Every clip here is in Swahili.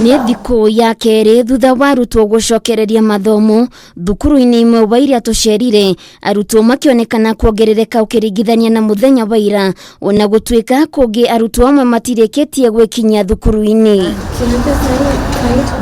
Nĩ thikũ ya kerĩ thutha wa arutwo gũcokereria mathomo thukuru-inĩ imwe wa iria tũcerire, arutwo makĩonekana kuongerereka ũkĩringithania na mũthenya wa ira, ona gũtuĩka kũngĩ arutwo amwe matirĩkĩtie gwĩkinyia thukuru-inĩ.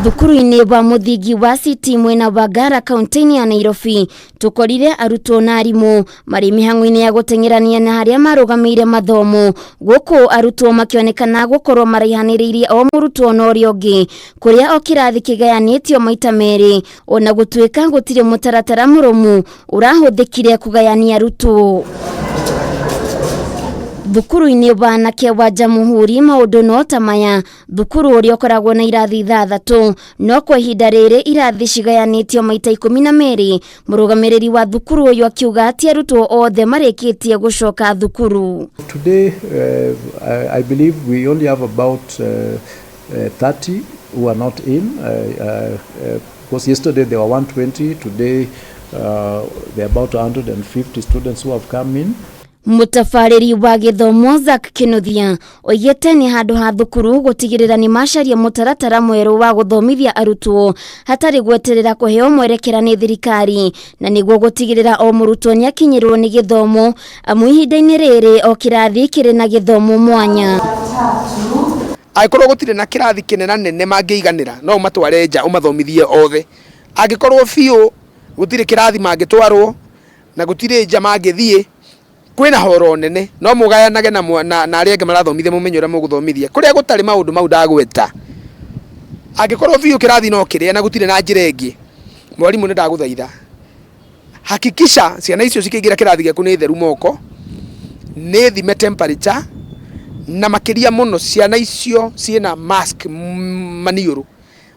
Thukuru-inĩ wa mũthingi wa City mwena wa Ngara kaunti-inĩ ya Nairobi, tũkorire arutwo na arimũ marĩ mĩhang'o-inĩ ya gũteng'erania na harĩa marũgamĩire mathomo, gũkũ arutwo makĩonekana gũkorwo maraihanĩrĩirie o mũrutwo na ũrĩa ũngĩ, kũrĩa o kĩrathi kĩgayanĩtio maita merĩ, ona gũtuĩka gũtirĩ mũtaratara mũrũmu ũrahũthĩkire kũgayania arutwo. Thukuru-inĩ wa anake wa Jamhuri maũndũ no ta maya, thukuru ũrĩa ũkoragwo na irathi 6, no kwa ihinda rĩrĩ irathi cigayanĩtio maita 12. Mũrũgamĩrĩri wa thukuru ũyũ akiuga atĩ arutwo othe marĩkĩtie gũcoka thukuru. Today I believe we only have about 30 who are not in, because yesterday there were 120, today there are about 150 students who have come in. Mutafarĩri wa gĩthomo Zack Kinuthia oigĩte nĩ handũ ha thukuru gũtigĩrĩra nĩ macaria mũtaratara mwerũ wa gũthomithia arutwo hatarĩ gweterera kũheo mwerekera nĩ thirikari, na nĩguo gũtigĩrĩra o mũrutwo nĩ akinyĩrwo nĩ gĩthomo amu ihinda-inĩ rĩrĩ o kĩrathi kĩrĩ na gĩthomo mwanya. Angĩkorwo gũtirĩ na kĩrathi kĩnene nene mangĩiganĩra no matware nja ũmathomithie othe. Angĩkorwo biũ gũtirĩ kĩrathi mangĩtwarwo na gũtirĩ nja mangĩthiĩ, kwĩna horo nene no mũgayanage na arĩa angĩ marathomithia mũmenye ũrĩa mũgũthomithia kũrĩa gũtarĩ maũndũ mau ndagweta. Angĩkorwo biũ kĩrathi no kĩrĩa na gũtirĩ na njĩra ĩngĩ, mwarimũ nĩ ndagũthaitha hakikisha ciana icio cikĩingĩra kĩrathi gĩaku nĩ theru moko, nĩ thime temperature, na makĩria mũno ciana icio ciĩna mask maniũrũ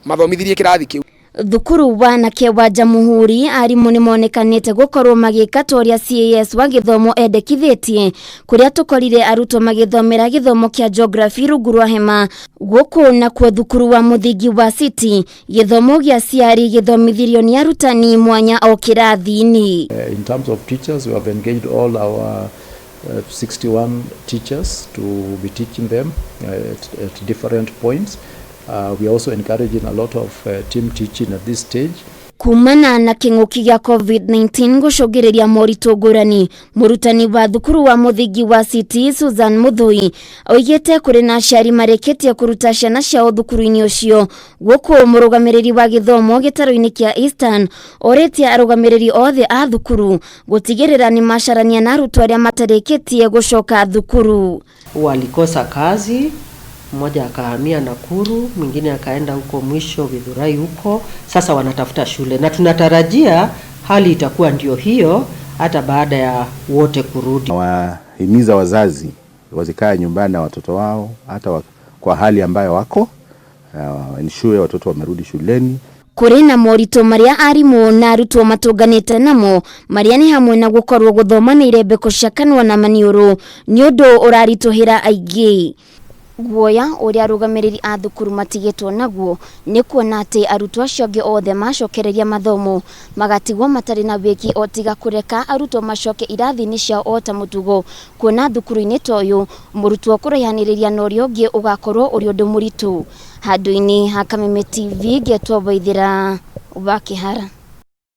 mathomithirie kĩrathi kĩu. Thukuru wa anake wa Jamhuri arimũ nĩ monekanĩte gũkorwo magĩka ta ũrĩa CAS wa gĩthomo endekithĩtie, kũrĩa tũkorire arutwo magĩthomera gĩthomo kĩa geography rungu rwa hema. Gũkũ nakuo thukuru wa mũthingi wa City gĩthomo gĩa ciari gĩthomithirio nĩ arutani mwanya o kĩrathi-inĩ. In terms of teachers, we have engaged all our 61 teachers to be teaching them at different points. We are also encouraging a lot of team teaching at this stage. Kumana na kĩng'ũki gĩa COVID-19 gũcũngĩrĩria moritũ ngũrani, mũrutani wa thukuru wa mũthingi wa City Susan Muthui oigĩte kũrĩ na aciari marĩkĩtie kũruta ciana ciao thukuru-inĩ ũcio. Gũkũ mũrũgamĩrĩri wa gĩthomo gĩtaro-inĩ kĩa Eastern orĩtie arũgamĩrĩri othe a thukuru gũtigĩrĩra nĩ macarania na arutwo arĩa matarĩkĩtie gũcoka thukuru. Walikosa kazi, mmoja akahamia Nakuru, mwingine akaenda huko mwisho Githurai huko. Sasa wanatafuta shule na tunatarajia hali itakuwa ndio hiyo hata baada ya wote kurudi. Wahimiza wazazi wazikae nyumbani na watoto wao hata kwa hali ambayo wako, ensure watoto wamerudi shuleni. Kũrĩ na moritũ marĩa arimũ na arutwo matũnganĩte namo, marĩa nĩ hamwe na gũkorwo gũthomanĩire mbeko cia kanua na maniũrũ nĩ ũndũ ũraritũhĩra aingĩ. Guoya ũrĩa arũgamĩrĩri a thukuru matigĩtwo naguo nĩ kuona atĩ arutwo acio angĩ othe macokereria mathomo magatigwo matarĩ na wĩki o tiga kũreka arutwo macoke irathi-inĩ ciao o ta mũtugo, kuona thukuru-inĩ ta ũyũ mũrutwo kũraihanĩrĩria na ũrĩa ũngĩ ũgakorwo ũrĩ ũndũ mũritũ. Handũ-inĩ ha Kameme TV, Getwo Waithĩra wa Kĩhara.